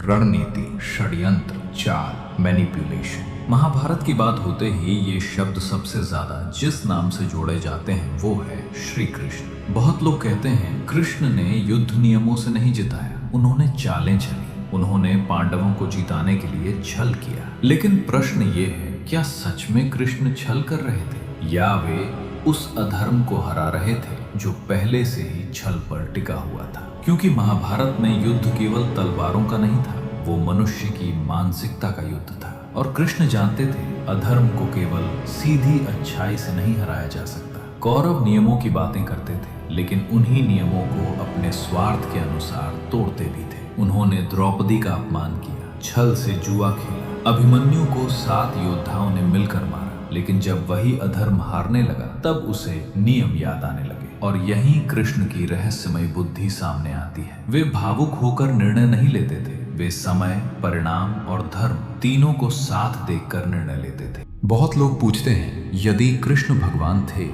रणनीति, षड्यंत्र, चाल, मैनिपुलेशन। महाभारत की बात होते ही ये शब्द सबसे ज्यादा जिस नाम से जोड़े जाते हैं वो है श्री कृष्ण। बहुत लोग कहते हैं कृष्ण ने युद्ध नियमों से नहीं जिताया, उन्होंने चालें चली, उन्होंने पांडवों को जिताने के लिए छल किया। लेकिन प्रश्न ये है, क्या सच में कृष्ण छल कर रहे थे या वे उस अधर्म को हरा रहे थे जो पहले से ही छल पर टिका हुआ था? क्योंकि महाभारत में युद्ध केवल तलवारों का नहीं था, वो मनुष्य की मानसिकता का युद्ध था। और कृष्ण जानते थे अधर्म को केवल सीधी अच्छाई से नहीं हराया जा सकता। कौरव नियमों की बातें करते थे, लेकिन उन्हीं नियमों को अपने स्वार्थ के अनुसार तोड़ते भी थे। उन्होंने द्रौपदी का अपमान किया, छल से जुआ खेला, अभिमन्यु को 7 योद्धाओं ने मिलकर मारा। लेकिन जब वही अधर्म हारने लगा तब उसे नियम याद आने लगे। और यहीं कृष्ण की रहस्यमय बुद्धि सामने आती है। वे भावुक होकर निर्णय नहीं लेते थे, वे समय, परिणाम और धर्म तीनों को साथ देखकर निर्णय लेते थे। बहुत लोग पूछते हैं, यदि कृष्ण भगवान थे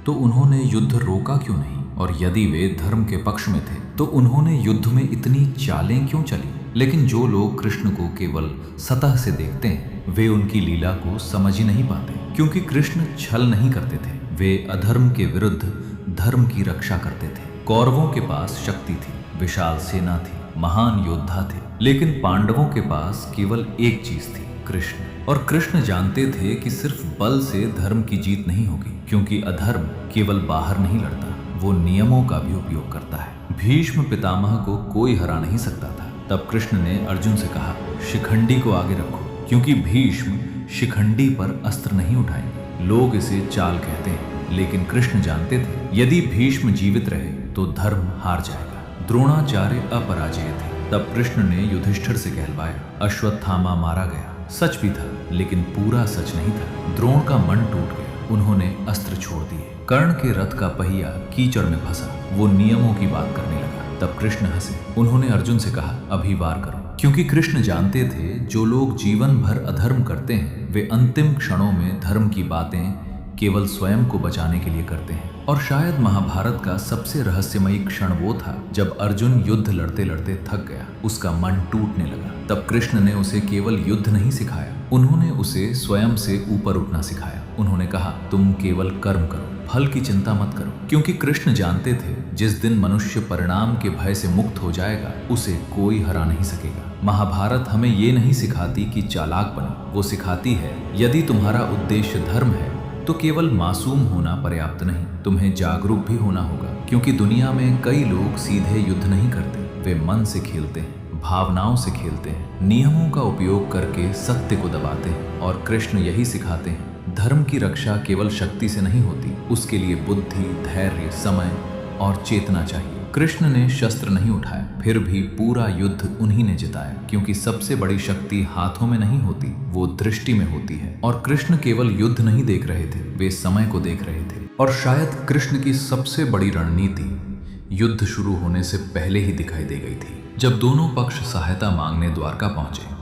तो उन्होंने युद्ध रोका क्यों नहीं? और यदि वे धर्म के पक्ष में थे तो उन्होंने युद्ध में इतनी चालें क्यों चली? लेकिन जो लोग कृष्ण को केवल सतह से देखते हैं वे उनकी लीला को समझ ही नहीं पाते। क्योंकि कृष्ण छल नहीं करते थे, वे अधर्म के विरुद्ध धर्म की रक्षा करते थे। कौरवों के पास शक्ति थी, विशाल सेना थी, महान योद्धा थे, लेकिन पांडवों के पास केवल एक चीज थी, कृष्ण। और कृष्ण जानते थे कि सिर्फ बल से धर्म की जीत नहीं होगी, क्योंकि अधर्म केवल बाहर नहीं लड़ता, वो नियमों का भी उपयोग करता है। भीष्म पितामह को कोई हरा नहीं सकता था। तब कृष्ण ने अर्जुन से कहा, शिखंडी को आगे रखो, क्योंकि भीष्म शिखंडी पर अस्त्र नहीं उठाएंगे। लोग इसे चाल कहते हैं, लेकिन कृष्ण जानते थे यदि भीष्म जीवित रहे तो धर्म हार जाएगा। द्रोणाचार्य अपराजेय थे। तब कृष्ण ने युधिष्ठिर से कहलवाया, अश्वत्थामा मारा गया। सच भी था, लेकिन पूरा सच नहीं था। द्रोण का मन टूट गया, उन्होंने अस्त्र छोड़ दिए। कर्ण के रथ का पहिया कीचड़ में फंसा, वो नियमों की बात करने लगा। तब कृष्ण हंसे, उन्होंने अर्जुन से कहा, अभी वार करो। क्योंकि कृष्ण जानते थे जो लोग जीवन भर अधर्म करते हैं वे अंतिम क्षणों में धर्म की बातें केवल स्वयं को बचाने के लिए करते हैं। और शायद महाभारत का सबसे रहस्यमयी क्षण वो था जब अर्जुन युद्ध लड़ते लड़ते थक गया, उसका मन टूटने लगा। तब कृष्ण ने उसे केवल युद्ध नहीं सिखाया, उन्होंने उसे स्वयं से ऊपर उठना सिखाया। उन्होंने कहा, तुम केवल कर्म करो, फल की चिंता मत करो। क्योंकि कृष्ण जानते थे जिस दिन मनुष्य परिणाम के भय से मुक्त हो जाएगा उसे कोई हरा नहीं सकेगा। महाभारत हमें ये नहीं सिखाती कि चालाक बनो, वो सिखाती है यदि तुम्हारा उद्देश्य धर्म है तो केवल मासूम होना पर्याप्त नहीं, तुम्हें जागरूक भी होना होगा। क्योंकि दुनिया में कई लोग सीधे युद्ध नहीं करते, वे मन से खेलते हैं, भावनाओं से खेलते हैं, नियमों का उपयोग करके सत्य को दबाते हैं। और कृष्ण यही सिखाते हैं, धर्म की रक्षा केवल शक्ति से नहीं होती, उसके लिए बुद्धि, धैर्य, समय और चेतना चाहिए। कृष्ण ने शस्त्र नहीं उठाया, फिर भी पूरा युद्ध उन्हीं ने जिताया। क्योंकि सबसे बड़ी शक्ति हाथों में नहीं होती, वो दृष्टि में होती है। और कृष्ण केवल युद्ध नहीं देख रहे थे, वे समय को देख रहे थे। और शायद कृष्ण की सबसे बड़ी रणनीति युद्ध शुरू होने से पहले ही दिखाई दे गई थी। जब दोनों पक्ष सहायता मांगने द्वारका पहुंचे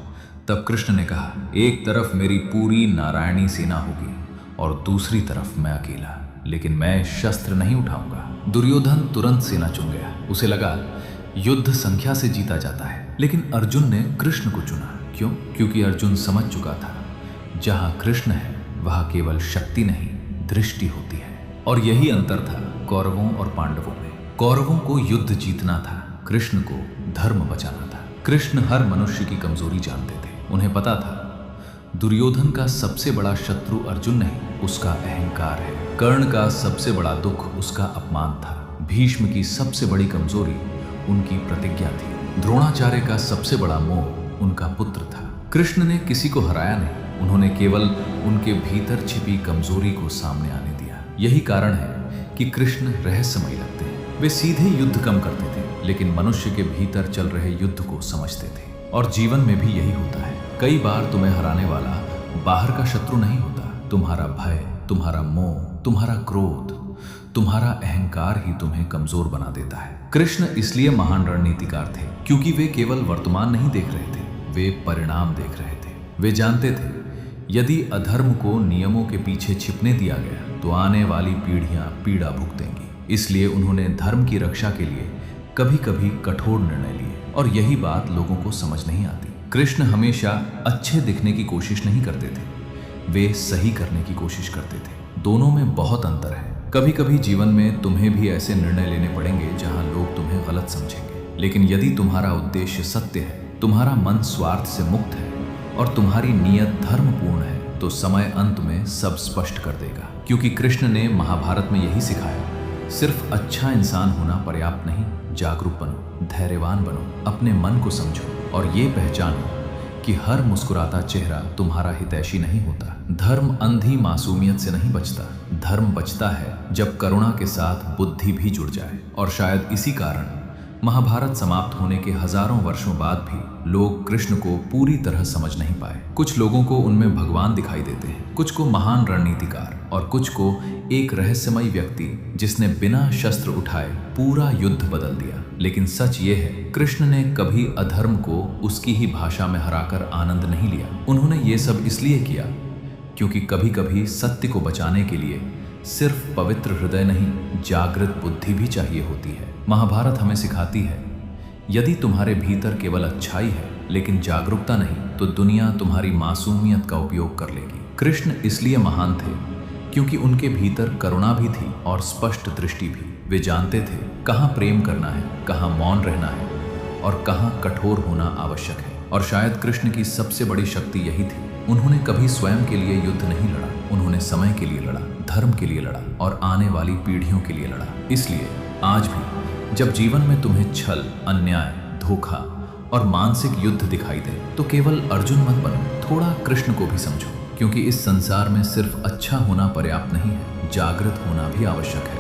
तब कृष्ण ने कहा, एक तरफ मेरी पूरी नारायणी सेना होगी और दूसरी तरफ मैं अकेला, लेकिन मैं शस्त्र नहीं उठाऊंगा। दुर्योधन तुरंत सेना चुन गया, उसे लगा युद्ध संख्या से जीता जाता है। लेकिन अर्जुन ने कृष्ण को चुना। क्यों? क्योंकि अर्जुन समझ चुका था जहां कृष्ण है वहां केवल शक्ति नहीं, दृष्टि होती है। और यही अंतर था कौरवों और पांडवों में। कौरवों को युद्ध जीतना था, कृष्ण को धर्म बचाना था। कृष्ण हर मनुष्य की कमजोरी जानते थे, उन्हें पता था दुर्योधन का सबसे बड़ा शत्रु अर्जुन नहीं, उसका अहंकार है। कर्ण का सबसे बड़ा दुख उसका अपमान था। भीष्म की सबसे बड़ी कमजोरी उनकी प्रतिज्ञा थी। द्रोणाचार्य का सबसे बड़ा मोह उनका पुत्र था। कृष्ण ने किसी को हराया नहीं, उन्होंने केवल उनके भीतर छिपी कमजोरी को सामने आने दिया। यही कारण है कि कृष्ण रहस्यमय लगते हैं। वे सीधे युद्ध कम करते थे, लेकिन मनुष्य के भीतर चल रहे युद्ध को समझते थे। और जीवन में भी यही होता है। कई बार तुम्हें हराने वाला बाहर का शत्रु नहीं होता, तुम्हारा भय, तुम्हारा मोह, तुम्हारा क्रोध, तुम्हारा अहंकार ही तुम्हें कमजोर बना देता है। कृष्ण इसलिए महान रणनीतिकार थे क्योंकि वे केवल वर्तमान नहीं देख रहे थे, वे परिणाम देख रहे थे। वे जानते थे यदि अधर्म को नियमों के पीछे छिपने दिया गया तो आने वाली पीढ़ियां पीड़ा भुगतेंगी। इसलिए उन्होंने धर्म की रक्षा के लिए कभी कभी कठोर निर्णय लिए, और यही बात लोगों को समझ नहीं आती। कृष्ण हमेशा अच्छे दिखने की कोशिश नहीं करते थे, वे सही करने की कोशिश करते थे। दोनों में बहुत अंतर है। कभी कभी जीवन में तुम्हें भी ऐसे निर्णय लेने पड़ेंगे जहां लोग तुम्हें गलत समझेंगे, लेकिन यदि तुम्हारा उद्देश्य सत्य है, तुम्हारा मन स्वार्थ से मुक्त है और तुम्हारी नीयत धर्मपूर्ण है, तो समय अंत में सब स्पष्ट कर देगा। क्योंकि कृष्ण ने महाभारत में यही सिखाया, सिर्फ अच्छा इंसान होना पर्याप्त नहीं, जागरूक बनो, धैर्यवान बनो, अपने मन को समझो और ये पहचानो कि हर मुस्कुराता चेहरा तुम्हारा हितैषी नहीं होता। धर्म अंधी मासूमियत से नहीं बचता, धर्म बचता है जब करुणा के साथ बुद्धि भी जुड़ जाए। और शायद इसी कारण महाभारत समाप्त होने के हजारों वर्षों बाद भी लोग कृष्ण को पूरी तरह समझ नहीं पाए। कुछ लोगों को उनमें भगवान दिखाई देते हैं, कुछ को महान रणनीतिकार और कुछ को एक रहस्यमयी व्यक्ति जिसने बिना शस्त्र उठाए पूरा युद्ध बदल दिया। लेकिन सच ये है, कृष्ण ने कभी अधर्म को उसकी ही भाषा में हराकर आनंद नहीं लिया। उन्होंने ये सब इसलिए किया क्योंकि कभी कभी सत्य को बचाने के लिए सिर्फ पवित्र हृदय नहीं, जागृत बुद्धि भी चाहिए होती है। महाभारत हमें सिखाती है, यदि तुम्हारे भीतर केवल अच्छाई है लेकिन जागरूकता नहीं, तो दुनिया तुम्हारी मासूमियत का उपयोग कर लेगी। कृष्ण इसलिए महान थे क्योंकि उनके भीतर करुणा भी थी और स्पष्ट दृष्टि भी। वे जानते थे कहाँ प्रेम करना है, कहाँ मौन रहना है और कहाँ कठोर होना आवश्यक है। और शायद कृष्ण की सबसे बड़ी शक्ति यही थी, उन्होंने कभी स्वयं के लिए युद्ध नहीं लड़ा, उन्होंने समय के लिए लड़ा, धर्म के लिए लड़ा और आने वाली पीढ़ियों के लिए लड़ा। इसलिए आज भी जब जीवन में तुम्हें छल, अन्याय, धोखा और मानसिक युद्ध दिखाई दे, तो केवल अर्जुन मत बनो, थोड़ा कृष्ण को भी समझो। क्योंकि इस संसार में सिर्फ अच्छा होना पर्याप्त नहीं है, जागृत होना भी आवश्यक है।